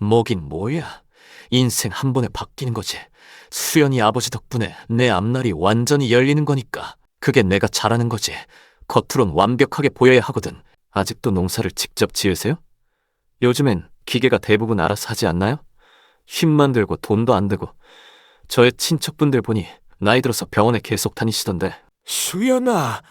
뭐긴 뭐야. 인생 한 번에 바뀌는 거지. 수연이 아버지 덕분에 내 앞날이 완전히 열리는 거니까. 그게 내가 잘하는 거지. 겉으론 완벽하게 보여야 하거든. 아직도 농사를 직접 지으세요? 요즘엔 기계가 대부분 알아서 하지 않나요? 힘만 들고 돈도 안 되고. 저의 친척분들 보니 나이 들어서 병원에 계속 다니시던데. 수연아,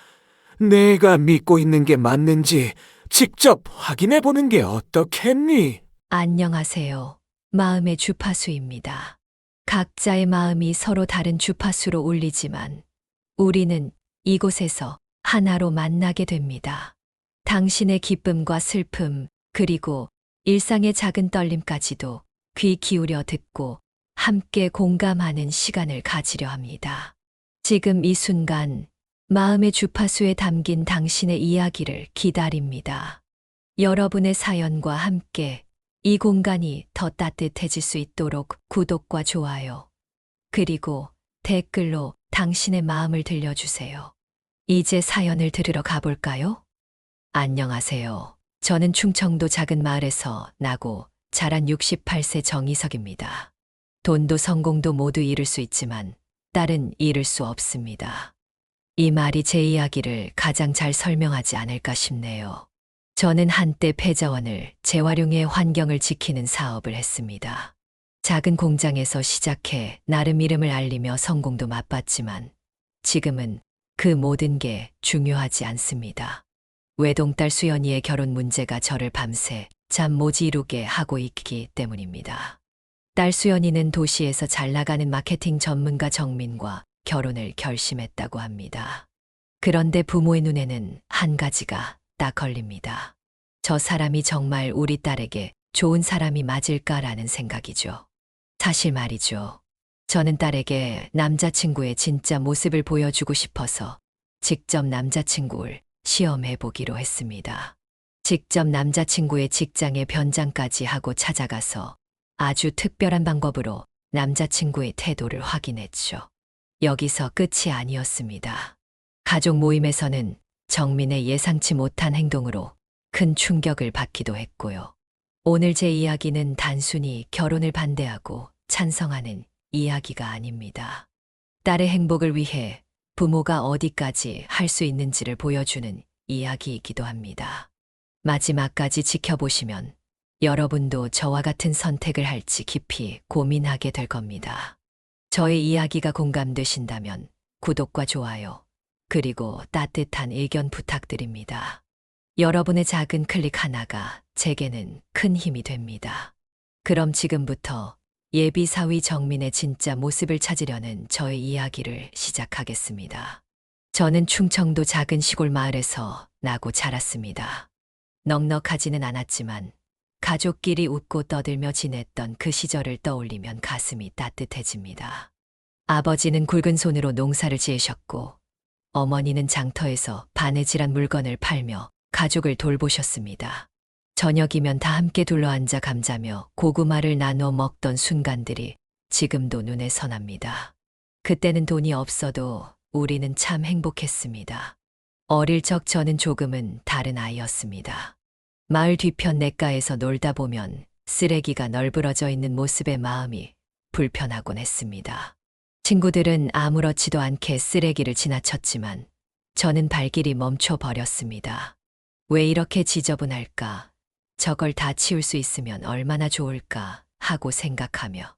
내가 믿고 있는 게 맞는지 직접 확인해 보는 게 어떻겠니? 안녕하세요. 마음의 주파수입니다. 각자의 마음이 서로 다른 주파수로 울리지만 우리는 이곳에서 하나로 만나게 됩니다. 당신의 기쁨과 슬픔, 그리고 일상의 작은 떨림까지도 귀 기울여 듣고 함께 공감하는 시간을 가지려 합니다. 지금 이 순간 마음의 주파수에 담긴 당신의 이야기를 기다립니다. 여러분의 사연과 함께 이 공간이 더 따뜻해질 수 있도록 구독과 좋아요, 그리고 댓글로 당신의 마음을 들려주세요. 이제 사연을 들으러 가볼까요? 안녕하세요. 저는 충청도 작은 마을에서 나고 자란 68세 정희석입니다. 돈도 성공도 모두 잃을 수 있지만 딸은 잃을 수 없습니다. 이 말이 제 이야기를 가장 잘 설명하지 않을까 싶네요. 저는 한때 폐자원을 재활용해 환경을 지키는 사업을 했습니다. 작은 공장에서 시작해 나름 이름을 알리며 성공도 맛봤지만 지금은 그 모든 게 중요하지 않습니다. 외동딸 수연이의 결혼 문제가 저를 밤새 잠 못 이루게 하고 있기 때문입니다. 딸 수연이는 도시에서 잘 나가는 마케팅 전문가 정민과 결혼을 결심했다고 합니다. 그런데 부모의 눈에는 한 가지가 딱 걸립니다. 저 사람이 정말 우리 딸에게 좋은 사람이 맞을까라는 생각이죠. 사실 말이죠. 저는 딸에게 남자친구의 진짜 모습을 보여주고 싶어서 직접 남자친구를 시험해 보기로 했습니다. 직접 남자친구의 직장에 변장까지 하고 찾아가서 아주 특별한 방법으로 남자친구의 태도를 확인했죠. 여기서 끝이 아니었습니다. 가족 모임에서는 정민의 예상치 못한 행동으로 큰 충격을 받기도 했고요. 오늘 제 이야기는 단순히 결혼을 반대하고 찬성하는 이야기가 아닙니다. 딸의 행복을 위해 부모가 어디까지 할 수 있는지를 보여주는 이야기이기도 합니다. 마지막까지 지켜보시면 여러분도 저와 같은 선택을 할지 깊이 고민하게 될 겁니다. 저의 이야기가 공감되신다면 구독과 좋아요, 그리고 따뜻한 의견 부탁드립니다. 여러분의 작은 클릭 하나가 제게는 큰 힘이 됩니다. 그럼 지금부터 예비 사위 정민의 진짜 모습을 찾으려는 저의 이야기를 시작하겠습니다. 저는 충청도 작은 시골 마을에서 나고 자랐습니다. 넉넉하지는 않았지만 가족끼리 웃고 떠들며 지냈던 그 시절을 떠올리면 가슴이 따뜻해집니다. 아버지는 굵은 손으로 농사를 지으셨고 어머니는 장터에서 바느질한 물건을 팔며 가족을 돌보셨습니다. 저녁이면 다 함께 둘러앉아 감자며 고구마를 나눠 먹던 순간들이 지금도 눈에 선합니다. 그때는 돈이 없어도 우리는 참 행복했습니다. 어릴 적 저는 조금은 다른 아이였습니다. 마을 뒤편 냇가에서 놀다 보면 쓰레기가 널브러져 있는 모습에 마음이 불편하곤 했습니다. 친구들은 아무렇지도 않게 쓰레기를 지나쳤지만 저는 발길이 멈춰 버렸습니다. 왜 이렇게 지저분할까? 저걸 다 치울 수 있으면 얼마나 좋을까 하고 생각하며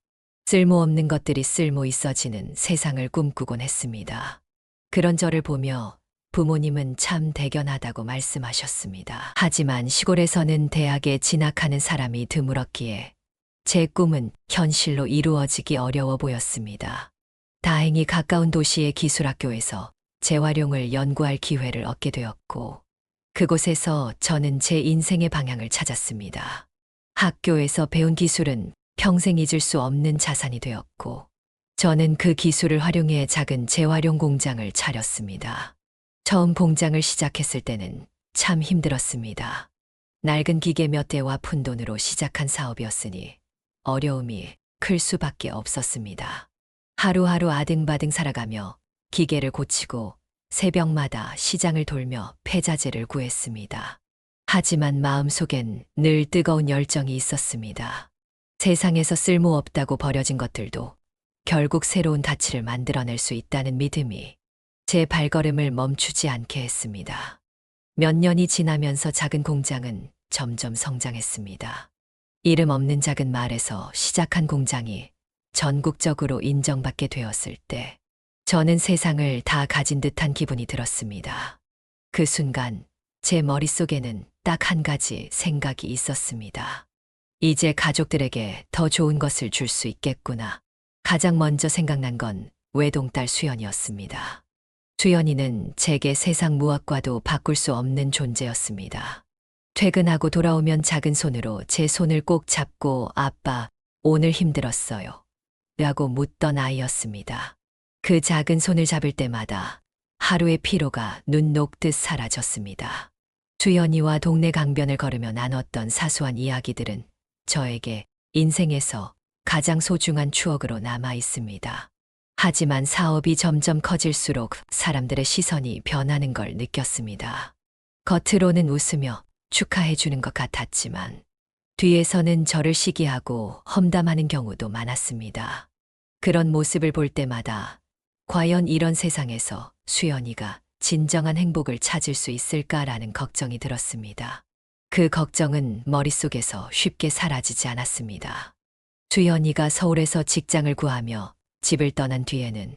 쓸모없는 것들이 쓸모 있어지는 세상을 꿈꾸곤 했습니다. 그런 저를 보며 부모님은 참 대견하다고 말씀하셨습니다. 하지만 시골에서는 대학에 진학하는 사람이 드물었기에 제 꿈은 현실로 이루어지기 어려워 보였습니다. 다행히 가까운 도시의 기술학교에서 재활용을 연구할 기회를 얻게 되었고 그곳에서 저는 제 인생의 방향을 찾았습니다. 학교에서 배운 기술은 평생 잊을 수 없는 자산이 되었고 저는 그 기술을 활용해 작은 재활용 공장을 차렸습니다. 처음 공장을 시작했을 때는 참 힘들었습니다. 낡은 기계 몇 대와 푼돈으로 시작한 사업이었으니 어려움이 클 수밖에 없었습니다. 하루하루 아등바등 살아가며 기계를 고치고 새벽마다 시장을 돌며 폐자재를 구했습니다. 하지만 마음속엔 늘 뜨거운 열정이 있었습니다. 세상에서 쓸모없다고 버려진 것들도 결국 새로운 가치를 만들어낼 수 있다는 믿음이 제 발걸음을 멈추지 않게 했습니다. 몇 년이 지나면서 작은 공장은 점점 성장했습니다. 이름 없는 작은 마을에서 시작한 공장이 전국적으로 인정받게 되었을 때 저는 세상을 다 가진 듯한 기분이 들었습니다. 그 순간 제 머릿속에는 딱 한 가지 생각이 있었습니다. 이제 가족들에게 더 좋은 것을 줄 수 있겠구나. 가장 먼저 생각난 건 외동딸 수연이었습니다. 수연이는 제게 세상 무엇과도 바꿀 수 없는 존재였습니다. 퇴근하고 돌아오면 작은 손으로 제 손을 꼭 잡고 아빠, 오늘 힘들었어요. 라고 묻던 아이였습니다. 그 작은 손을 잡을 때마다 하루의 피로가 눈 녹듯 사라졌습니다. 수연이와 동네 강변을 걸으며 나눴던 사소한 이야기들은 저에게 인생에서 가장 소중한 추억으로 남아 있습니다. 하지만 사업이 점점 커질수록 사람들의 시선이 변하는 걸 느꼈습니다. 겉으로는 웃으며 축하해 주는 것 같았지만 뒤에서는 저를 시기하고 험담하는 경우도 많았습니다. 그런 모습을 볼 때마다 과연 이런 세상에서 수연이가 진정한 행복을 찾을 수 있을까라는 걱정이 들었습니다. 그 걱정은 머릿속에서 쉽게 사라지지 않았습니다. 수연이가 서울에서 직장을 구하며 집을 떠난 뒤에는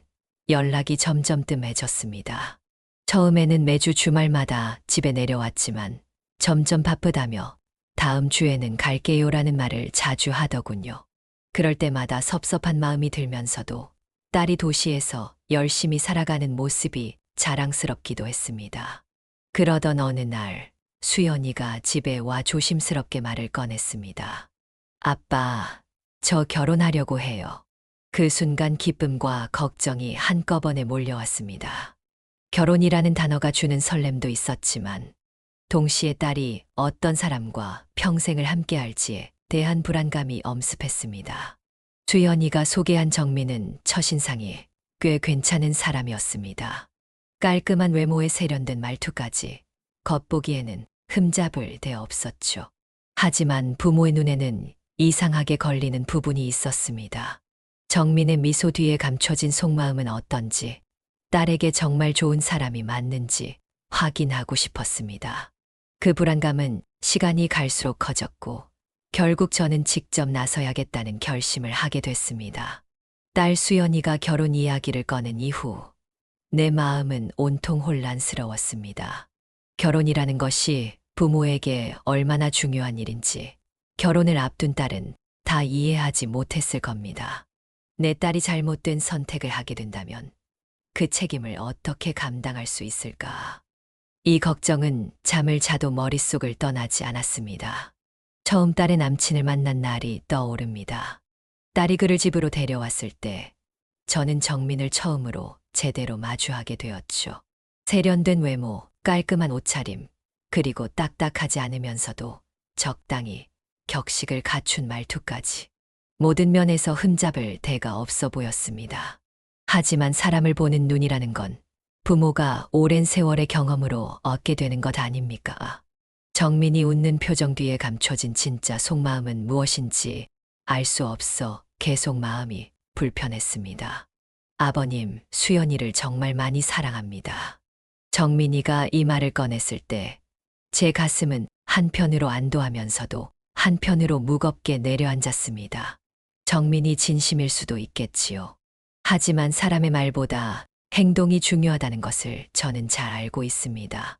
연락이 점점 뜸해졌습니다. 처음에는 매주 주말마다 집에 내려왔지만 점점 바쁘다며 다음 주에는 갈게요라는 말을 자주 하더군요. 그럴 때마다 섭섭한 마음이 들면서도 딸이 도시에서 열심히 살아가는 모습이 자랑스럽기도 했습니다. 그러던 어느 날 수연이가 집에 와 조심스럽게 말을 꺼냈습니다. 아빠, 저 결혼하려고 해요. 그 순간 기쁨과 걱정이 한꺼번에 몰려왔습니다. 결혼이라는 단어가 주는 설렘도 있었지만 동시에 딸이 어떤 사람과 평생을 함께할지에 대한 불안감이 엄습했습니다. 수연이가 소개한 정민은 첫인상이 꽤 괜찮은 사람이었습니다. 깔끔한 외모에 세련된 말투까지 겉보기에는 흠잡을 데 없었죠. 하지만 부모의 눈에는 이상하게 걸리는 부분이 있었습니다. 정민의 미소 뒤에 감춰진 속마음은 어떤지, 딸에게 정말 좋은 사람이 맞는지 확인하고 싶었습니다. 그 불안감은 시간이 갈수록 커졌고 결국 저는 직접 나서야겠다는 결심을 하게 됐습니다. 딸 수연이가 결혼 이야기를 꺼낸 이후 내 마음은 온통 혼란스러웠습니다. 결혼이라는 것이 부모에게 얼마나 중요한 일인지 결혼을 앞둔 딸은 다 이해하지 못했을 겁니다. 내 딸이 잘못된 선택을 하게 된다면 그 책임을 어떻게 감당할 수 있을까? 이 걱정은 잠을 자도 머릿속을 떠나지 않았습니다. 처음 딸의 남친을 만난 날이 떠오릅니다. 딸이 그를 집으로 데려왔을 때 저는 정민을 처음으로 제대로 마주하게 되었죠. 세련된 외모, 깔끔한 옷차림, 그리고 딱딱하지 않으면서도 적당히 격식을 갖춘 말투까지. 모든 면에서 흠잡을 데가 없어 보였습니다. 하지만 사람을 보는 눈이라는 건 부모가 오랜 세월의 경험으로 얻게 되는 것 아닙니까? 정민이 웃는 표정 뒤에 감춰진 진짜 속마음은 무엇인지 알 수 없어 계속 마음이 불편했습니다. 아버님, 수연이를 정말 많이 사랑합니다. 정민이가 이 말을 꺼냈을 때 제 가슴은 한편으로 안도하면서도 한편으로 무겁게 내려앉았습니다. 정민이 진심일 수도 있겠지요. 하지만 사람의 말보다 행동이 중요하다는 것을 저는 잘 알고 있습니다.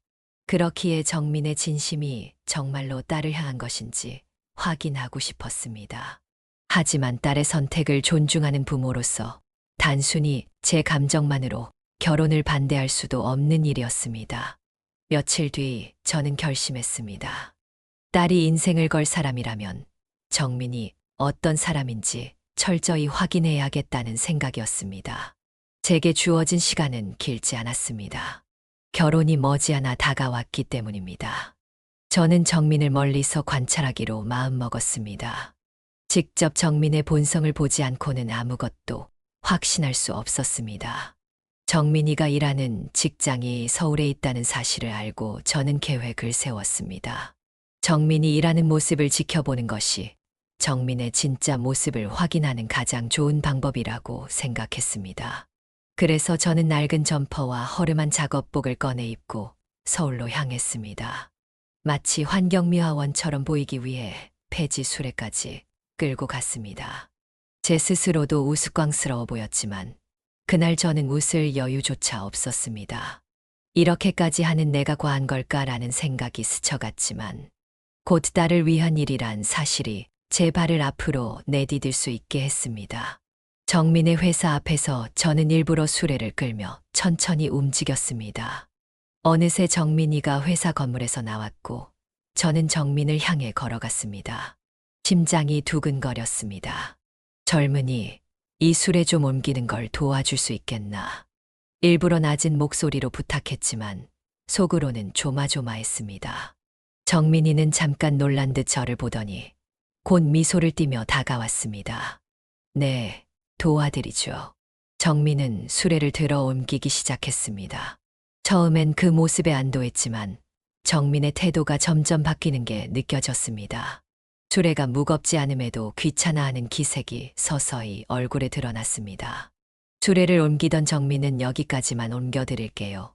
그렇기에 정민의 진심이 정말로 딸을 향한 것인지 확인하고 싶었습니다. 하지만 딸의 선택을 존중하는 부모로서 단순히 제 감정만으로 결혼을 반대할 수도 없는 일이었습니다. 며칠 뒤 저는 결심했습니다. 딸이 인생을 걸 사람이라면 정민이 어떤 사람인지 철저히 확인해야겠다는 생각이었습니다. 제게 주어진 시간은 길지 않았습니다. 결혼이 머지않아 다가왔기 때문입니다. 저는 정민을 멀리서 관찰하기로 마음먹었습니다. 직접 정민의 본성을 보지 않고는 아무것도 확신할 수 없었습니다. 정민이가 일하는 직장이 서울에 있다는 사실을 알고 저는 계획을 세웠습니다. 정민이 일하는 모습을 지켜보는 것이 정민의 진짜 모습을 확인하는 가장 좋은 방법이라고 생각했습니다. 그래서 저는 낡은 점퍼와 허름한 작업복을 꺼내 입고 서울로 향했습니다. 마치 환경미화원처럼 보이기 위해 폐지 수레까지 끌고 갔습니다. 제 스스로도 우스꽝스러워 보였지만 그날 저는 웃을 여유조차 없었습니다. 이렇게까지 하는 내가 과한 걸까라는 생각이 스쳐갔지만 곧 딸을 위한 일이란 사실이 제 발을 앞으로 내디딜 수 있게 했습니다. 정민의 회사 앞에서 저는 일부러 수레를 끌며 천천히 움직였습니다. 어느새 정민이가 회사 건물에서 나왔고 저는 정민을 향해 걸어갔습니다. 심장이 두근거렸습니다. 젊은이, 이 수레 좀 옮기는 걸 도와줄 수 있겠나. 일부러 낮은 목소리로 부탁했지만 속으로는 조마조마했습니다. 정민이는 잠깐 놀란 듯 저를 보더니 곧 미소를 띠며 다가왔습니다. 네, 도와드리죠. 정민은 수레를 들어 옮기기 시작했습니다. 처음엔 그 모습에 안도했지만 정민의 태도가 점점 바뀌는 게 느껴졌습니다. 수레가 무겁지 않음에도 귀찮아하는 기색이 서서히 얼굴에 드러났습니다. 수레를 옮기던 정민은 여기까지만 옮겨드릴게요.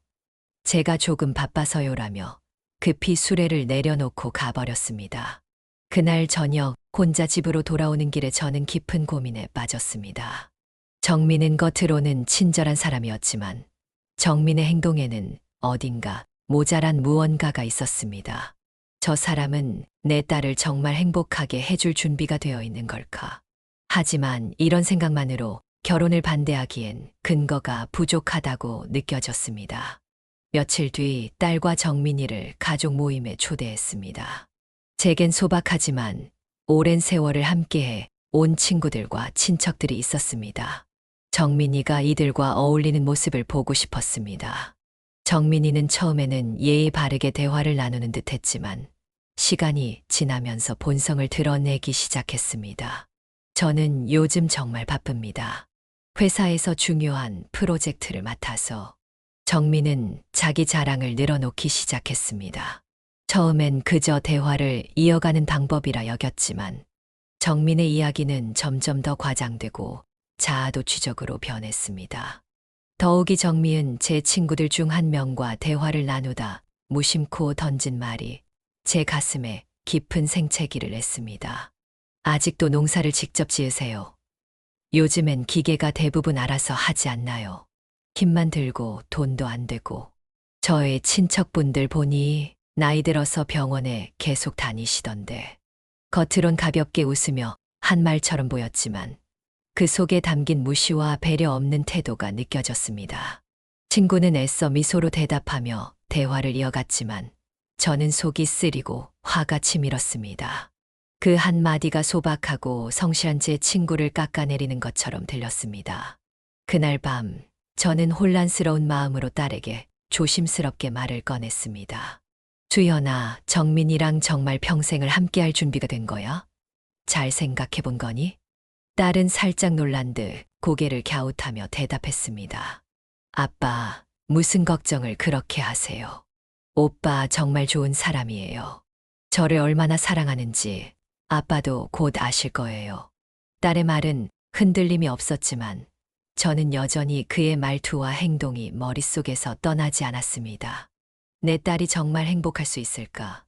제가 조금 바빠서요라며 급히 수레를 내려놓고 가버렸습니다. 그날 저녁 혼자 집으로 돌아오는 길에 저는 깊은 고민에 빠졌습니다. 정민은 겉으로는 친절한 사람이었지만 정민의 행동에는 어딘가 모자란 무언가가 있었습니다. 저 사람은 내 딸을 정말 행복하게 해줄 준비가 되어 있는 걸까? 하지만 이런 생각만으로 결혼을 반대하기엔 근거가 부족하다고 느껴졌습니다. 며칠 뒤 딸과 정민이를 가족 모임에 초대했습니다. 제겐 소박하지만 오랜 세월을 함께해 온 친구들과 친척들이 있었습니다. 정민이가 이들과 어울리는 모습을 보고 싶었습니다. 정민이는 처음에는 예의 바르게 대화를 나누는 듯 했지만 시간이 지나면서 본성을 드러내기 시작했습니다. 저는 요즘 정말 바쁩니다. 회사에서 중요한 프로젝트를 맡아서 정민은 자기 자랑을 늘어놓기 시작했습니다. 처음엔 그저 대화를 이어가는 방법이라 여겼지만 정민의 이야기는 점점 더 과장되고 자아도취적으로 변했습니다. 더욱이 정미은 제 친구들 중 한 명과 대화를 나누다 무심코 던진 말이 제 가슴에 깊은 생채기를 냈습니다. 아직도 농사를 직접 지으세요. 요즘엔 기계가 대부분 알아서 하지 않나요? 힘만 들고 돈도 안 되고. 저의 친척분들 보니 나이 들어서 병원에 계속 다니시던데. 겉으론 가볍게 웃으며 한 말처럼 보였지만 그 속에 담긴 무시와 배려 없는 태도가 느껴졌습니다. 친구는 애써 미소로 대답하며 대화를 이어갔지만 저는 속이 쓰리고 화가 치밀었습니다. 그 한마디가 소박하고 성실한 제 친구를 깎아내리는 것처럼 들렸습니다. 그날 밤 저는 혼란스러운 마음으로 딸에게 조심스럽게 말을 꺼냈습니다. 수연아, 정민이랑 정말 평생을 함께할 준비가 된 거야? 잘 생각해 본 거니? 딸은 살짝 놀란 듯 고개를 갸웃하며 대답했습니다. 아빠, 무슨 걱정을 그렇게 하세요? 오빠 정말 좋은 사람이에요. 저를 얼마나 사랑하는지 아빠도 곧 아실 거예요. 딸의 말은 흔들림이 없었지만 저는 여전히 그의 말투와 행동이 머릿속에서 떠나지 않았습니다. 내 딸이 정말 행복할 수 있을까?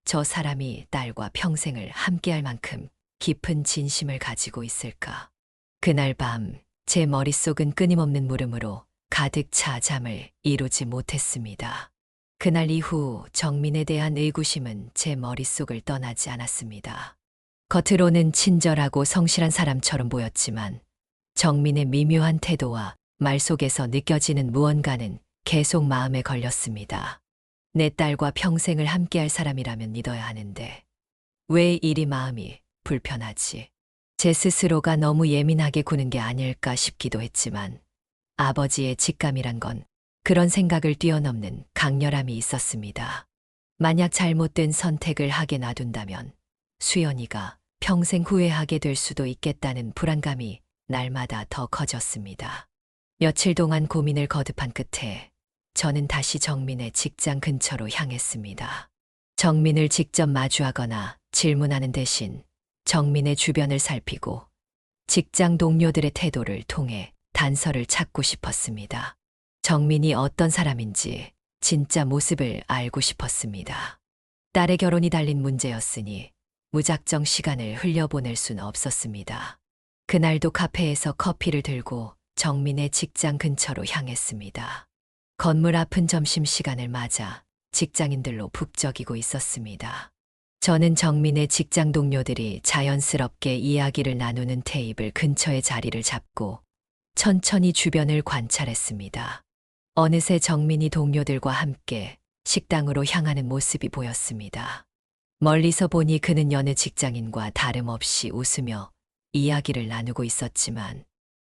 저 사람이 딸과 평생을 함께할 만큼 깊은 진심을 가지고 있을까? 그날 밤 제 머릿속은 끊임없는 물음으로 가득 차 잠을 이루지 못했습니다. 그날 이후 정민에 대한 의구심은 제 머릿속을 떠나지 않았습니다. 겉으로는 친절하고 성실한 사람처럼 보였지만 정민의 미묘한 태도와 말 속에서 느껴지는 무언가는 계속 마음에 걸렸습니다. 내 딸과 평생을 함께할 사람이라면 믿어야 하는데 왜 이리 마음이 불편하지? 제 스스로가 너무 예민하게 구는 게 아닐까 싶기도 했지만 아버지의 직감이란 건 그런 생각을 뛰어넘는 강렬함이 있었습니다. 만약 잘못된 선택을 하게 놔둔다면 수연이가 평생 후회하게 될 수도 있겠다는 불안감이 날마다 더 커졌습니다. 며칠 동안 고민을 거듭한 끝에 저는 다시 정민의 직장 근처로 향했습니다. 정민을 직접 마주하거나 질문하는 대신 정민의 주변을 살피고 직장 동료들의 태도를 통해 단서를 찾고 싶었습니다. 정민이 어떤 사람인지 진짜 모습을 알고 싶었습니다. 딸의 결혼이 달린 문제였으니 무작정 시간을 흘려보낼 순 없었습니다. 그날도 카페에서 커피를 들고 정민의 직장 근처로 향했습니다. 건물 앞은 점심시간을 맞아 직장인들로 북적이고 있었습니다. 저는 정민의 직장 동료들이 자연스럽게 이야기를 나누는 테이블 근처에 자리를 잡고 천천히 주변을 관찰했습니다. 어느새 정민이 동료들과 함께 식당으로 향하는 모습이 보였습니다. 멀리서 보니 그는 여느 직장인과 다름없이 웃으며 이야기를 나누고 있었지만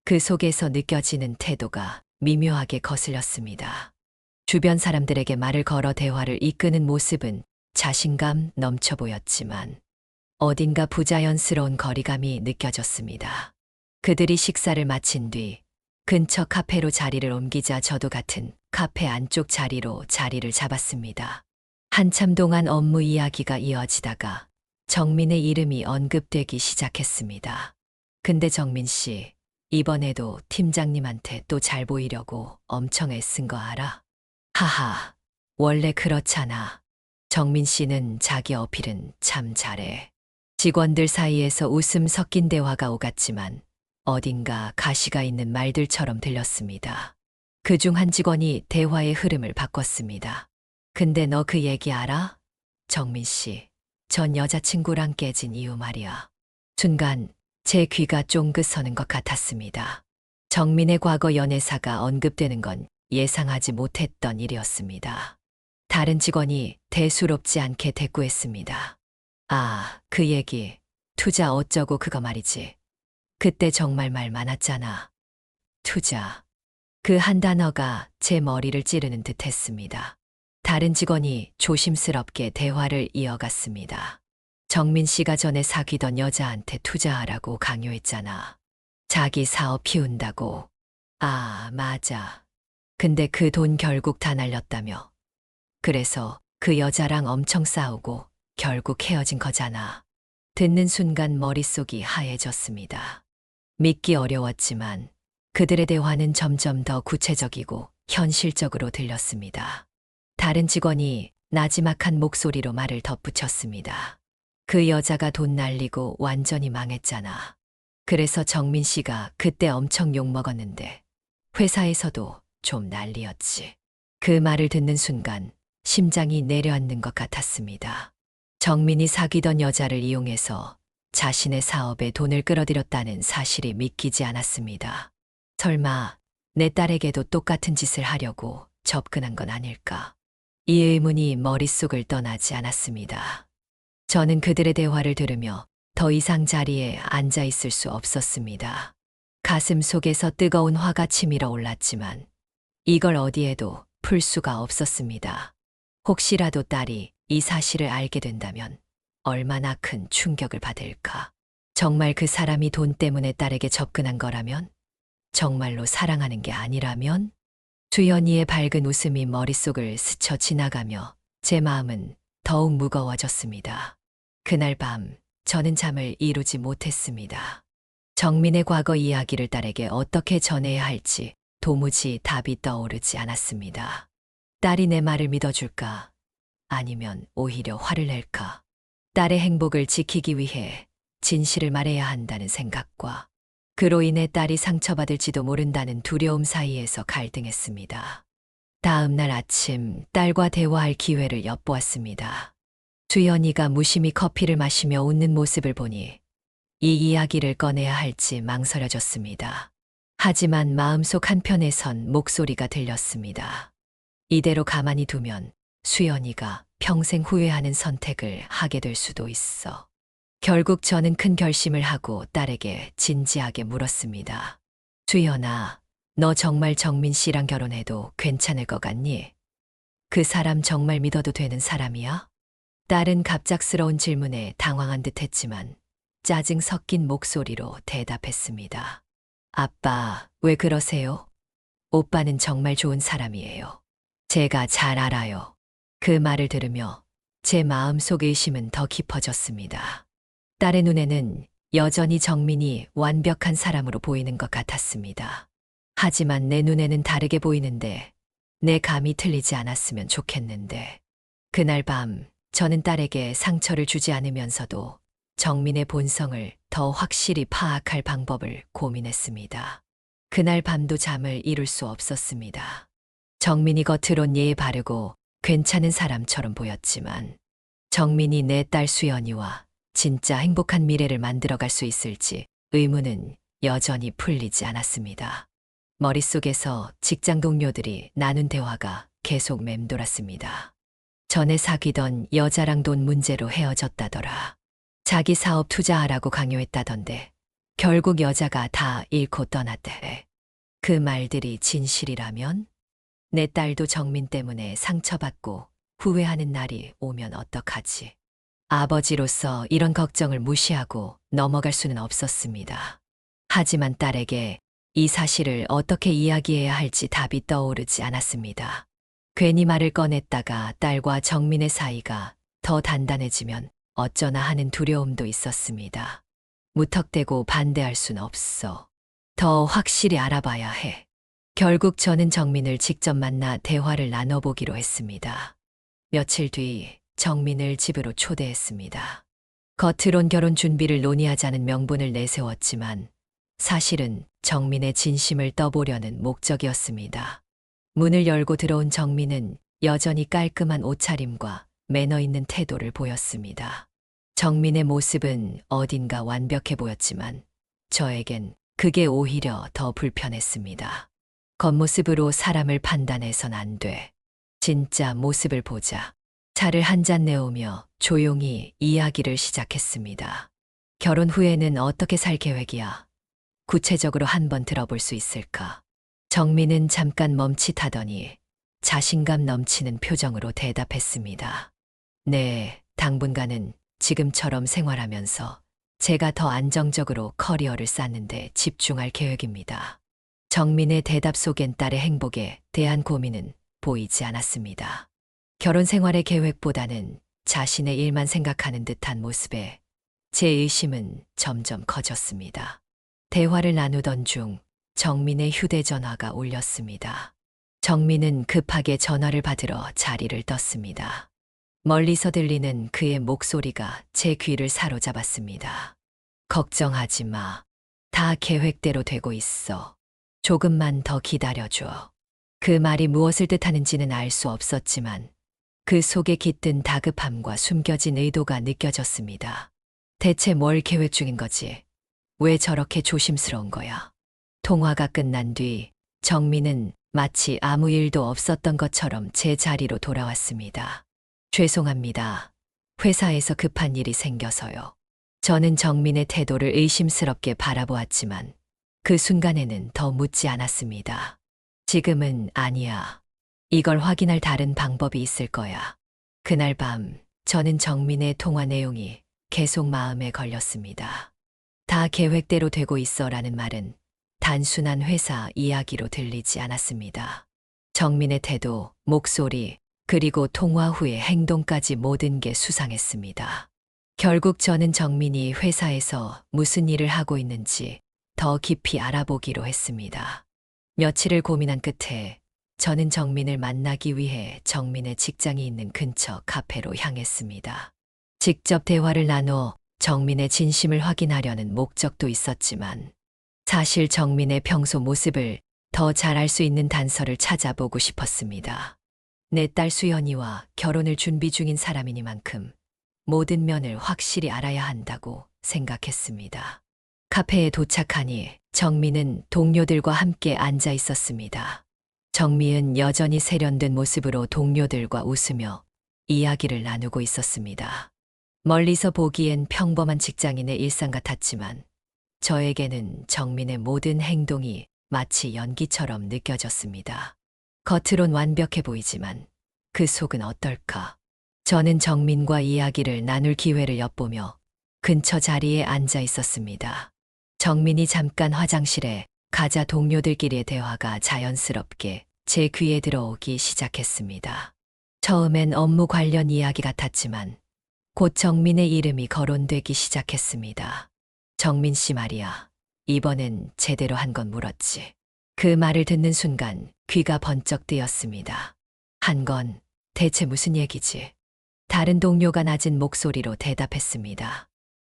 그 속에서 느껴지는 태도가 미묘하게 거슬렸습니다. 주변 사람들에게 말을 걸어 대화를 이끄는 모습은 자신감 넘쳐 보였지만 어딘가 부자연스러운 거리감이 느껴졌습니다. 그들이 식사를 마친 뒤 근처 카페로 자리를 옮기자 저도 같은 카페 안쪽 자리로 자리를 잡았습니다. 한참 동안 업무 이야기가 이어지다가 정민의 이름이 언급되기 시작했습니다. 근데 정민 씨, 이번에도 팀장님한테 또 잘 보이려고 엄청 애쓴 거 알아? 하하, 원래 그렇잖아. 정민 씨는 자기 어필은 참 잘해. 직원들 사이에서 웃음 섞인 대화가 오갔지만 어딘가 가시가 있는 말들처럼 들렸습니다. 그중 한 직원이 대화의 흐름을 바꿨습니다. 근데 너 그 얘기 알아? 정민 씨, 전 여자친구랑 깨진 이유 말이야. 순간 제 귀가 쫑긋 서는 것 같았습니다. 정민의 과거 연애사가 언급되는 건 예상하지 못했던 일이었습니다. 다른 직원이 대수롭지 않게 대꾸했습니다. 아, 그 얘기. 투자 어쩌고 그거 말이지. 그때 정말 말 많았잖아. 투자. 그 한 단어가 제 머리를 찌르는 듯 했습니다. 다른 직원이 조심스럽게 대화를 이어갔습니다. 정민 씨가 전에 사귀던 여자한테 투자하라고 강요했잖아. 자기 사업 키운다고. 아, 맞아. 근데 그 돈 결국 다 날렸다며. 그래서 그 여자랑 엄청 싸우고 결국 헤어진 거잖아. 듣는 순간 머릿속이 하얘졌습니다. 믿기 어려웠지만 그들의 대화는 점점 더 구체적이고 현실적으로 들렸습니다. 다른 직원이 나지막한 목소리로 말을 덧붙였습니다. 그 여자가 돈 날리고 완전히 망했잖아. 그래서 정민 씨가 그때 엄청 욕먹었는데 회사에서도 좀 난리였지. 그 말을 듣는 순간 심장이 내려앉는 것 같았습니다. 정민이 사귀던 여자를 이용해서 자신의 사업에 돈을 끌어들였다는 사실이 믿기지 않았습니다. 설마 내 딸에게도 똑같은 짓을 하려고 접근한 건 아닐까? 이 의문이 머릿속을 떠나지 않았습니다. 저는 그들의 대화를 들으며 더 이상 자리에 앉아 있을 수 없었습니다. 가슴 속에서 뜨거운 화가 치밀어 올랐지만 이걸 어디에도 풀 수가 없었습니다. 혹시라도 딸이 이 사실을 알게 된다면 얼마나 큰 충격을 받을까? 정말 그 사람이 돈 때문에 딸에게 접근한 거라면? 정말로 사랑하는 게 아니라면? 주연이의 밝은 웃음이 머릿속을 스쳐 지나가며 제 마음은 더욱 무거워졌습니다. 그날 밤 저는 잠을 이루지 못했습니다. 정민의 과거 이야기를 딸에게 어떻게 전해야 할지 도무지 답이 떠오르지 않았습니다. 딸이 내 말을 믿어줄까? 아니면 오히려 화를 낼까? 딸의 행복을 지키기 위해 진실을 말해야 한다는 생각과 그로 인해 딸이 상처받을지도 모른다는 두려움 사이에서 갈등했습니다. 다음 날 아침 딸과 대화할 기회를 엿보았습니다. 주연이가 무심히 커피를 마시며 웃는 모습을 보니 이 이야기를 꺼내야 할지 망설여졌습니다. 하지만 마음속 한편에선 목소리가 들렸습니다. 이대로 가만히 두면 수연이가 평생 후회하는 선택을 하게 될 수도 있어. 결국 저는 큰 결심을 하고 딸에게 진지하게 물었습니다. 주연아, 너 정말 정민 씨랑 결혼해도 괜찮을 것 같니? 그 사람 정말 믿어도 되는 사람이야? 딸은 갑작스러운 질문에 당황한 듯 했지만 짜증 섞인 목소리로 대답했습니다. 아빠, 왜 그러세요? 오빠는 정말 좋은 사람이에요. 제가 잘 알아요. 그 말을 들으며 제 마음속 의심은 더 깊어졌습니다. 딸의 눈에는 여전히 정민이 완벽한 사람으로 보이는 것 같았습니다. 하지만 내 눈에는 다르게 보이는데 내 감이 틀리지 않았으면 좋겠는데. 그날 밤 저는 딸에게 상처를 주지 않으면서도 정민의 본성을 더 확실히 파악할 방법을 고민했습니다. 그날 밤도 잠을 이룰 수 없었습니다. 정민이 겉으론 예의 바르고 괜찮은 사람처럼 보였지만 정민이 내 딸 수연이와 진짜 행복한 미래를 만들어갈 수 있을지 의문은 여전히 풀리지 않았습니다. 머릿속에서 직장 동료들이 나눈 대화가 계속 맴돌았습니다. 전에 사귀던 여자랑 돈 문제로 헤어졌다더라. 자기 사업 투자하라고 강요했다던데 결국 여자가 다 잃고 떠났대. 그 말들이 진실이라면 내 딸도 정민 때문에 상처받고 후회하는 날이 오면 어떡하지? 아버지로서 이런 걱정을 무시하고 넘어갈 수는 없었습니다. 하지만 딸에게 이 사실을 어떻게 이야기해야 할지 답이 떠오르지 않았습니다. 괜히 말을 꺼냈다가 딸과 정민의 사이가 더 단단해지면 어쩌나 하는 두려움도 있었습니다. 무턱대고 반대할 순 없어. 더 확실히 알아봐야 해. 결국 저는 정민을 직접 만나 대화를 나눠보기로 했습니다. 며칠 뒤 정민을 집으로 초대했습니다. 겉으론 결혼 준비를 논의하자는 명분을 내세웠지만 사실은 정민의 진심을 떠보려는 목적이었습니다. 문을 열고 들어온 정민은 여전히 깔끔한 옷차림과 매너 있는 태도를 보였습니다. 정민의 모습은 어딘가 완벽해 보였지만 저에겐 그게 오히려 더 불편했습니다. 겉모습으로 사람을 판단해선 안 돼. 진짜 모습을 보자. 차를 한 잔 내오며 조용히 이야기를 시작했습니다. 결혼 후에는 어떻게 살 계획이야? 구체적으로 한번 들어볼 수 있을까? 정민은 잠깐 멈칫하더니 자신감 넘치는 표정으로 대답했습니다. 네, 당분간은 지금처럼 생활하면서 제가 더 안정적으로 커리어를 쌓는데 집중할 계획입니다. 정민의 대답 속엔 딸의 행복에 대한 고민은 보이지 않았습니다. 결혼 생활의 계획보다는 자신의 일만 생각하는 듯한 모습에 제 의심은 점점 커졌습니다. 대화를 나누던 중 정민의 휴대전화가 울렸습니다. 정민은 급하게 전화를 받으러 자리를 떴습니다. 멀리서 들리는 그의 목소리가 제 귀를 사로잡았습니다. 걱정하지 마. 다 계획대로 되고 있어. 조금만 더 기다려줘. 그 말이 무엇을 뜻하는지는 알 수 없었지만 그 속에 깃든 다급함과 숨겨진 의도가 느껴졌습니다. 대체 뭘 계획 중인 거지? 왜 저렇게 조심스러운 거야? 통화가 끝난 뒤 정민은 마치 아무 일도 없었던 것처럼 제 자리로 돌아왔습니다. 죄송합니다. 회사에서 급한 일이 생겨서요. 저는 정민의 태도를 의심스럽게 바라보았지만 그 순간에는 더 묻지 않았습니다. 지금은 아니야. 이걸 확인할 다른 방법이 있을 거야. 그날 밤 저는 정민의 통화 내용이 계속 마음에 걸렸습니다. 다 계획대로 되고 있어라는 말은 단순한 회사 이야기로 들리지 않았습니다. 정민의 태도, 목소리, 그리고 통화 후의 행동까지 모든 게 수상했습니다. 결국 저는 정민이 회사에서 무슨 일을 하고 있는지 더 깊이 알아보기로 했습니다. 며칠을 고민한 끝에 저는 정민을 만나기 위해 정민의 직장이 있는 근처 카페로 향했습니다. 직접 대화를 나눠 정민의 진심을 확인하려는 목적도 있었지만 사실 정민의 평소 모습을 더 잘 알 수 있는 단서를 찾아보고 싶었습니다. 내 딸 수연이와 결혼을 준비 중인 사람이니만큼 모든 면을 확실히 알아야 한다고 생각했습니다. 카페에 도착하니 정민은 동료들과 함께 앉아 있었습니다. 정미은 여전히 세련된 모습으로 동료들과 웃으며 이야기를 나누고 있었습니다. 멀리서 보기엔 평범한 직장인의 일상 같았지만 저에게는 정민의 모든 행동이 마치 연기처럼 느껴졌습니다. 겉으론 완벽해 보이지만 그 속은 어떨까? 저는 정민과 이야기를 나눌 기회를 엿보며 근처 자리에 앉아 있었습니다. 정민이 잠깐 화장실에 가자 동료들끼리의 대화가 자연스럽게 제 귀에 들어오기 시작했습니다. 처음엔 업무 관련 이야기 같았지만 곧 정민의 이름이 거론되기 시작했습니다. 정민 씨 말이야. 이번엔 제대로 한 건 물었지. 그 말을 듣는 순간 귀가 번쩍 뜨였습니다. 한 건 대체 무슨 얘기지? 다른 동료가 낮은 목소리로 대답했습니다.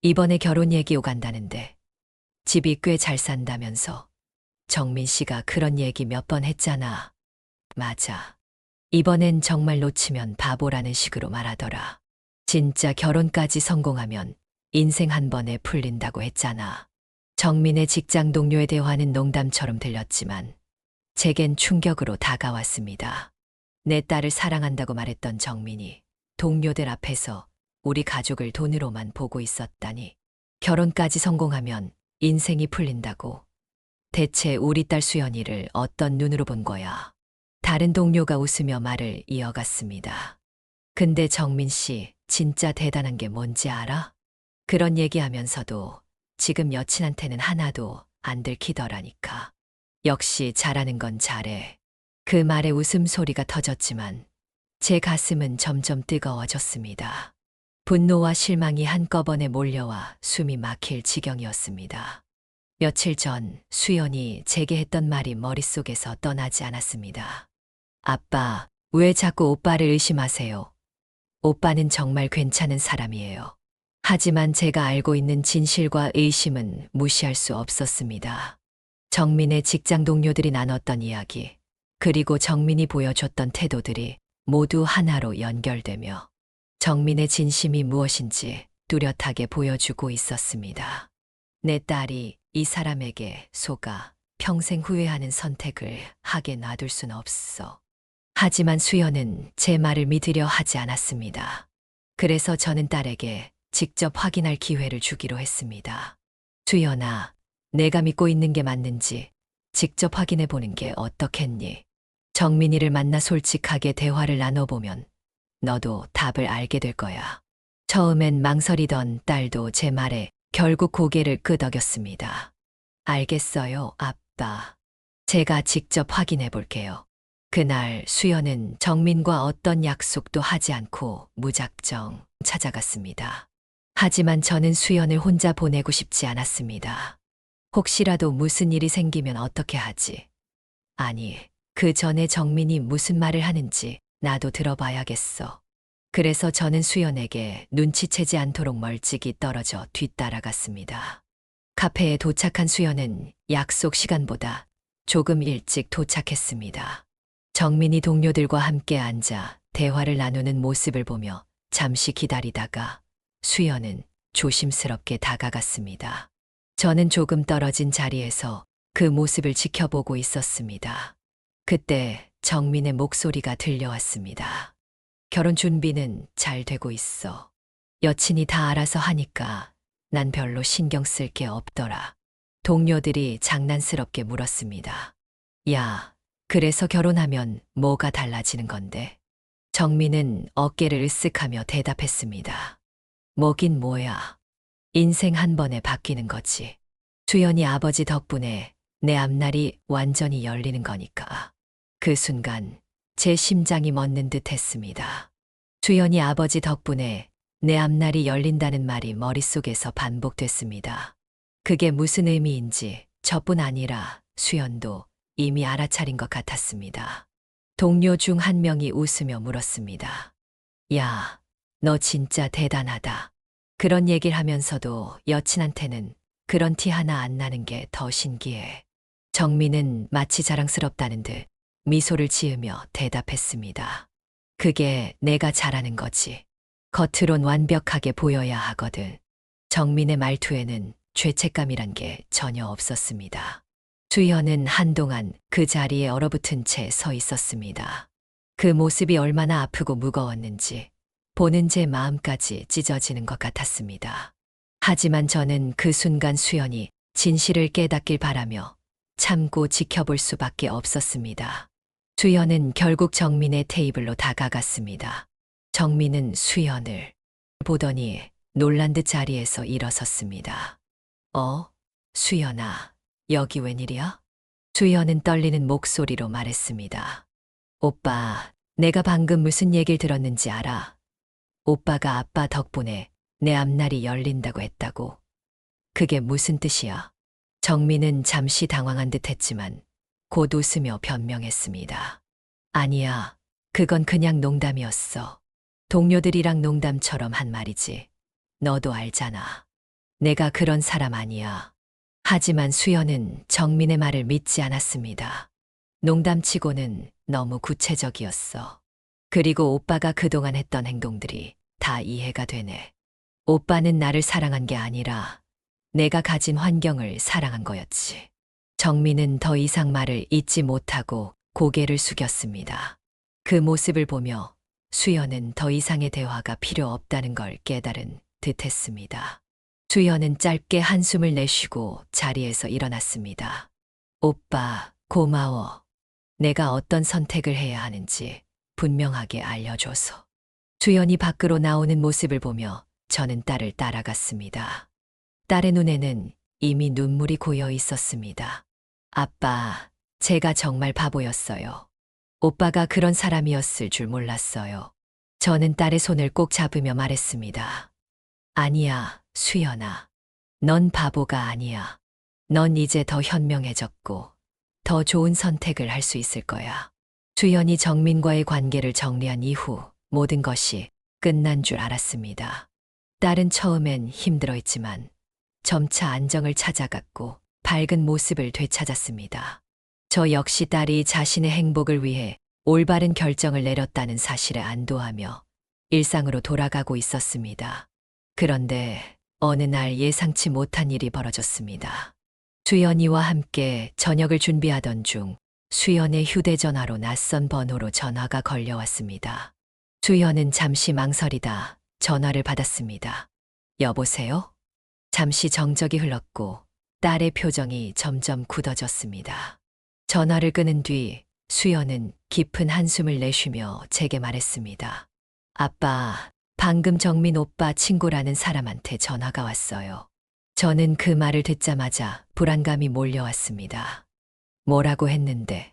이번에 결혼 얘기 오간다는데 집이 꽤 잘 산다면서. 정민 씨가 그런 얘기 몇 번 했잖아. 맞아. 이번엔 정말 놓치면 바보라는 식으로 말하더라. 진짜 결혼까지 성공하면 인생 한 번에 풀린다고 했잖아. 정민의 직장 동료의 대화는 농담처럼 들렸지만 제겐 충격으로 다가왔습니다. 내 딸을 사랑한다고 말했던 정민이 동료들 앞에서 우리 가족을 돈으로만 보고 있었다니. 결혼까지 성공하면 인생이 풀린다고. 대체 우리 딸 수연이를 어떤 눈으로 본 거야? 다른 동료가 웃으며 말을 이어갔습니다. 근데 정민 씨 진짜 대단한 게 뭔지 알아? 그런 얘기하면서도 지금 여친한테는 하나도 안 들키더라니까. 역시 잘하는 건 잘해. 그 말에 웃음소리가 터졌지만 제 가슴은 점점 뜨거워졌습니다. 분노와 실망이 한꺼번에 몰려와 숨이 막힐 지경이었습니다. 며칠 전 수연이 제게 했던 말이 머릿속에서 떠나지 않았습니다. 아빠, 왜 자꾸 오빠를 의심하세요? 오빠는 정말 괜찮은 사람이에요. 하지만 제가 알고 있는 진실과 의심은 무시할 수 없었습니다. 정민의 직장 동료들이 나눴던 이야기, 그리고 정민이 보여줬던 태도들이 모두 하나로 연결되며 정민의 진심이 무엇인지 뚜렷하게 보여주고 있었습니다. 내 딸이 이 사람에게 속아 평생 후회하는 선택을 하게 놔둘 순 없어. 하지만 수연은 제 말을 믿으려 하지 않았습니다. 그래서 저는 딸에게 직접 확인할 기회를 주기로 했습니다. 수연아, 내가 믿고 있는 게 맞는지 직접 확인해 보는 게 어떻겠니? 정민이를 만나 솔직하게 대화를 나눠보면 너도 답을 알게 될 거야. 처음엔 망설이던 딸도 제 말에 결국 고개를 끄덕였습니다. 알겠어요, 아빠. 제가 직접 확인해 볼게요. 그날 수연은 정민과 어떤 약속도 하지 않고 무작정 찾아갔습니다. 하지만 저는 수연을 혼자 보내고 싶지 않았습니다. 혹시라도 무슨 일이 생기면 어떻게 하지? 아니, 그 전에 정민이 무슨 말을 하는지 나도 들어봐야겠어. 그래서 저는 수연에게 눈치채지 않도록 멀찍이 떨어져 뒤따라갔습니다. 카페에 도착한 수연은 약속 시간보다 조금 일찍 도착했습니다. 정민이 동료들과 함께 앉아 대화를 나누는 모습을 보며 잠시 기다리다가 수연은 조심스럽게 다가갔습니다. 저는 조금 떨어진 자리에서 그 모습을 지켜보고 있었습니다. 그때 정민의 목소리가 들려왔습니다. 결혼 준비는 잘 되고 있어. 여친이 다 알아서 하니까 난 별로 신경 쓸 게 없더라. 동료들이 장난스럽게 물었습니다. 야, 그래서 결혼하면 뭐가 달라지는 건데? 정민은 어깨를 으쓱하며 대답했습니다. 뭐긴 뭐야. 인생 한 번에 바뀌는 거지. 수연이 아버지 덕분에 내 앞날이 완전히 열리는 거니까. 그 순간 제 심장이 멎는 듯 했습니다. 수연이 아버지 덕분에 내 앞날이 열린다는 말이 머릿속에서 반복됐습니다. 그게 무슨 의미인지 저뿐 아니라 수연도 이미 알아차린 것 같았습니다. 동료 중 한 명이 웃으며 물었습니다. 야, 너 진짜 대단하다. 그런 얘기를 하면서도 여친한테는 그런 티 하나 안 나는 게 더 신기해. 정민은 마치 자랑스럽다는 듯 미소를 지으며 대답했습니다. 그게 내가 잘하는 거지. 겉으론 완벽하게 보여야 하거든. 정민의 말투에는 죄책감이란 게 전혀 없었습니다. 수연은 한동안 그 자리에 얼어붙은 채 서 있었습니다. 그 모습이 얼마나 아프고 무거웠는지 보는 제 마음까지 찢어지는 것 같았습니다. 하지만 저는 그 순간 수연이 진실을 깨닫길 바라며 참고 지켜볼 수밖에 없었습니다. 수연은 결국 정민의 테이블로 다가갔습니다. 정민은 수연을 보더니 놀란 듯 자리에서 일어섰습니다. 수연아, 여기 웬일이야? 수연은 떨리는 목소리로 말했습니다. 오빠, 내가 방금 무슨 얘기를 들었는지 알아? 오빠가 아빠 덕분에 내 앞날이 열린다고 했다고. 그게 무슨 뜻이야? 정민은 잠시 당황한 듯 했지만 곧 웃으며 변명했습니다. 아니야, 그건 그냥 농담이었어. 동료들이랑 농담처럼 한 말이지. 너도 알잖아. 내가 그런 사람 아니야. 하지만 수연은 정민의 말을 믿지 않았습니다. 농담치고는 너무 구체적이었어. 그리고 오빠가 그동안 했던 행동들이 다 이해가 되네. 오빠는 나를 사랑한 게 아니라 내가 가진 환경을 사랑한 거였지. 정민은 더 이상 말을 잇지 못하고 고개를 숙였습니다. 그 모습을 보며 수연은 더 이상의 대화가 필요 없다는 걸 깨달은 듯했습니다. 수연은 짧게 한숨을 내쉬고 자리에서 일어났습니다. 오빠, 고마워. 내가 어떤 선택을 해야 하는지 분명하게 알려줘서. 수연이 밖으로 나오는 모습을 보며 저는 딸을 따라갔습니다. 딸의 눈에는 이미 눈물이 고여 있었습니다. 아빠, 제가 정말 바보였어요. 오빠가 그런 사람이었을 줄 몰랐어요. 저는 딸의 손을 꼭 잡으며 말했습니다. 아니야, 수연아. 넌 바보가 아니야. 넌 이제 더 현명해졌고 더 좋은 선택을 할 수 있을 거야. 수연이 정민과의 관계를 정리한 이후 모든 것이 끝난 줄 알았습니다. 딸은 처음엔 힘들어했지만 점차 안정을 찾아갔고 밝은 모습을 되찾았습니다. 저 역시 딸이 자신의 행복을 위해 올바른 결정을 내렸다는 사실에 안도하며 일상으로 돌아가고 있었습니다. 그런데 어느 날 예상치 못한 일이 벌어졌습니다. 수연이와 함께 저녁을 준비하던 중 수연의 휴대전화로 낯선 번호로 전화가 걸려왔습니다. 수연은 잠시 망설이다 전화를 받았습니다. 여보세요? 잠시 정적이 흘렀고 딸의 표정이 점점 굳어졌습니다. 전화를 끊은 뒤 수연은 깊은 한숨을 내쉬며 제게 말했습니다. 아빠, 방금 정민 오빠 친구라는 사람한테 전화가 왔어요. 저는 그 말을 듣자마자 불안감이 몰려왔습니다. 뭐라고 했는데?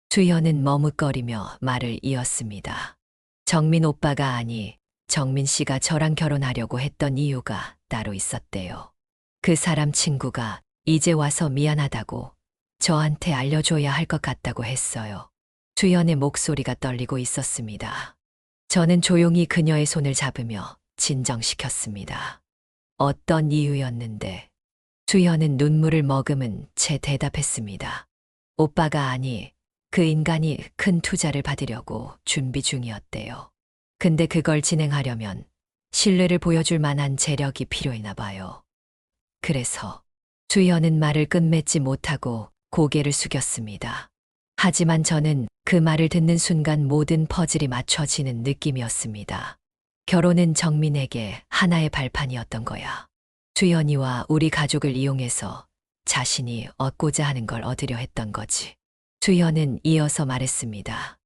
수연은 머뭇거리며 말을 이었습니다. 정민 오빠가 아니, 정민 씨가 저랑 결혼하려고 했던 이유가 따로 있었대요. 그 사람 친구가 이제 와서 미안하다고 저한테 알려줘야 할 것 같다고 했어요. 수연의 목소리가 떨리고 있었습니다. 저는 조용히 그녀의 손을 잡으며 진정시켰습니다. 어떤 이유였는데? 수연은 눈물을 머금은 채 대답했습니다. 오빠가 아니, 그 인간이 큰 투자를 받으려고 준비 중이었대요. 근데 그걸 진행하려면 신뢰를 보여줄 만한 재력이 필요했나 봐요. 그래서 수연은 말을 끝맺지 못하고 고개를 숙였습니다. 하지만 저는 그 말을 듣는 순간 모든 퍼즐이 맞춰지는 느낌이었습니다. 결혼은 정민에게 하나의 발판이었던 거야. 수연이와 우리 가족을 이용해서 자신이 얻고자 하는 걸 얻으려 했던 거지. 수연은 이어서 말했습니다.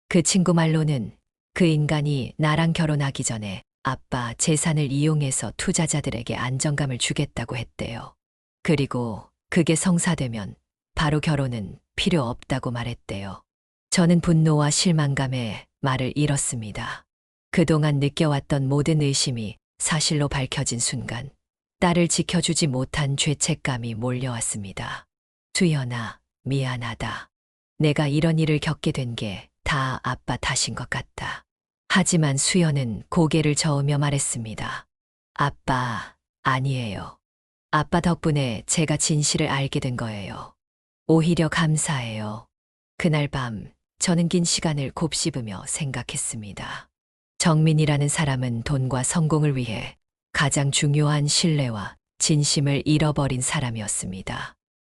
그 친구 말로는 그 인간이 나랑 결혼하기 전에 아빠 재산을 이용해서 투자자들에게 안정감을 주겠다고 했대요. 그리고 그게 성사되면 바로 결혼은 필요 없다고 말했대요. 저는 분노와 실망감에 말을 잃었습니다. 그동안 느껴왔던 모든 의심이 사실로 밝혀진 순간 딸을 지켜주지 못한 죄책감이 몰려왔습니다. 수연아, 미안하다. 내가 이런 일을 겪게 된 게 다 아빠 탓인 것 같다. 하지만 수연은 고개를 저으며 말했습니다. 아빠, 아니에요. 아빠 덕분에 제가 진실을 알게 된 거예요. 오히려 감사해요. 그날 밤 저는 긴 시간을 곱씹으며 생각했습니다. 정민이라는 사람은 돈과 성공을 위해 가장 중요한 신뢰와 진심을 잃어버린 사람이었습니다.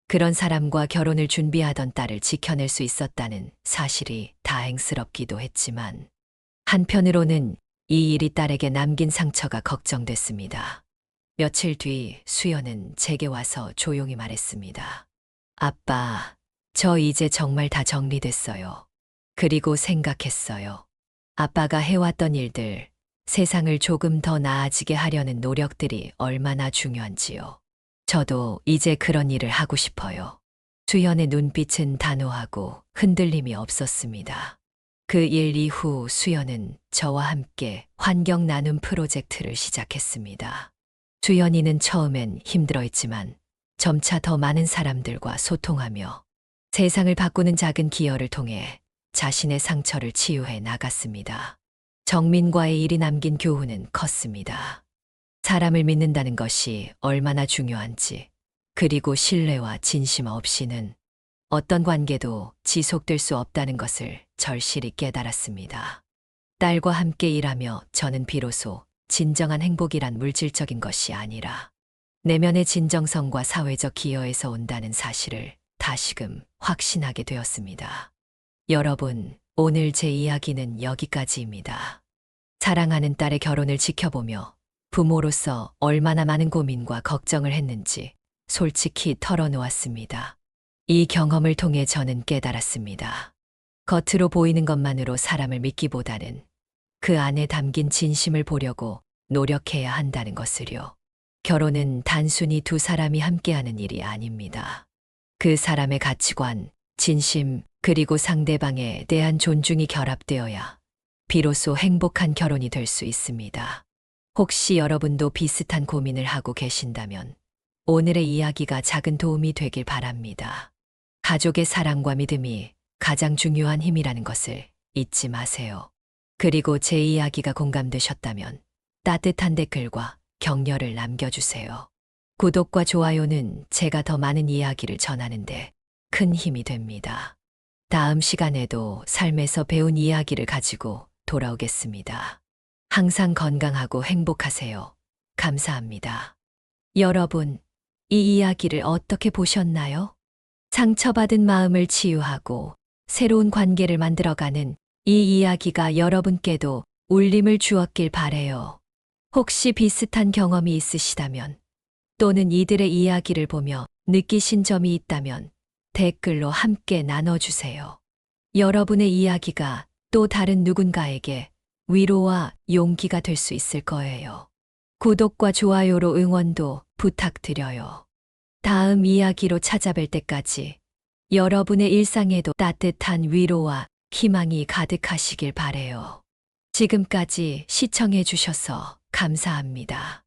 그런 사람과 결혼을 준비하던 딸을 지켜낼 수 있었다는 사실이 다행스럽기도 했지만 한편으로는 이 일이 딸에게 남긴 상처가 걱정됐습니다. 며칠 뒤 수연은 제게 와서 조용히 말했습니다. 아빠, 저 이제 정말 다 정리됐어요. 그리고 생각했어요. 아빠가 해왔던 일들, 세상을 조금 더 나아지게 하려는 노력들이 얼마나 중요한지요. 저도 이제 그런 일을 하고 싶어요. 수연의 눈빛은 단호하고 흔들림이 없었습니다. 그 일 이후 수연은 저와 함께 환경 나눔 프로젝트를 시작했습니다. 수연이는 처음엔 힘들어했지만 점차 더 많은 사람들과 소통하며 세상을 바꾸는 작은 기여를 통해 자신의 상처를 치유해 나갔습니다. 정민과의 일이 남긴 교훈은 컸습니다. 사람을 믿는다는 것이 얼마나 중요한지, 그리고 신뢰와 진심 없이는 어떤 관계도 지속될 수 없다는 것을 절실히 깨달았습니다. 딸과 함께 일하며 저는 비로소 진정한 행복이란 물질적인 것이 아니라 내면의 진정성과 사회적 기여에서 온다는 사실을 다시금 확신하게 되었습니다. 여러분, 오늘 제 이야기는 여기까지입니다. 사랑하는 딸의 결혼을 지켜보며 부모로서 얼마나 많은 고민과 걱정을 했는지 솔직히 털어놓았습니다. 이 경험을 통해 저는 깨달았습니다. 겉으로 보이는 것만으로 사람을 믿기보다는 그 안에 담긴 진심을 보려고 노력해야 한다는 것을요. 결혼은 단순히 두 사람이 함께하는 일이 아닙니다. 그 사람의 가치관, 진심, 그리고 상대방에 대한 존중이 결합되어야 비로소 행복한 결혼이 될 수 있습니다. 혹시 여러분도 비슷한 고민을 하고 계신다면 오늘의 이야기가 작은 도움이 되길 바랍니다. 가족의 사랑과 믿음이 가장 중요한 힘이라는 것을 잊지 마세요. 그리고 제 이야기가 공감되셨다면 따뜻한 댓글과 격려를 남겨주세요. 구독과 좋아요는 제가 더 많은 이야기를 전하는데 큰 힘이 됩니다. 다음 시간에도 삶에서 배운 이야기를 가지고 돌아오겠습니다. 항상 건강하고 행복하세요. 감사합니다. 여러분, 이 이야기를 어떻게 보셨나요? 상처받은 마음을 치유하고 새로운 관계를 만들어가는 이 이야기가 여러분께도 울림을 주었길 바래요. 혹시 비슷한 경험이 있으시다면 또는 이들의 이야기를 보며 느끼신 점이 있다면 댓글로 함께 나눠주세요. 여러분의 이야기가 또 다른 누군가에게 위로와 용기가 될 수 있을 거예요. 구독과 좋아요로 응원도 부탁드려요. 다음 이야기로 찾아뵐 때까지 여러분의 일상에도 따뜻한 위로와 희망이 가득하시길 바래요. 지금까지 시청해 주셔서 감사합니다.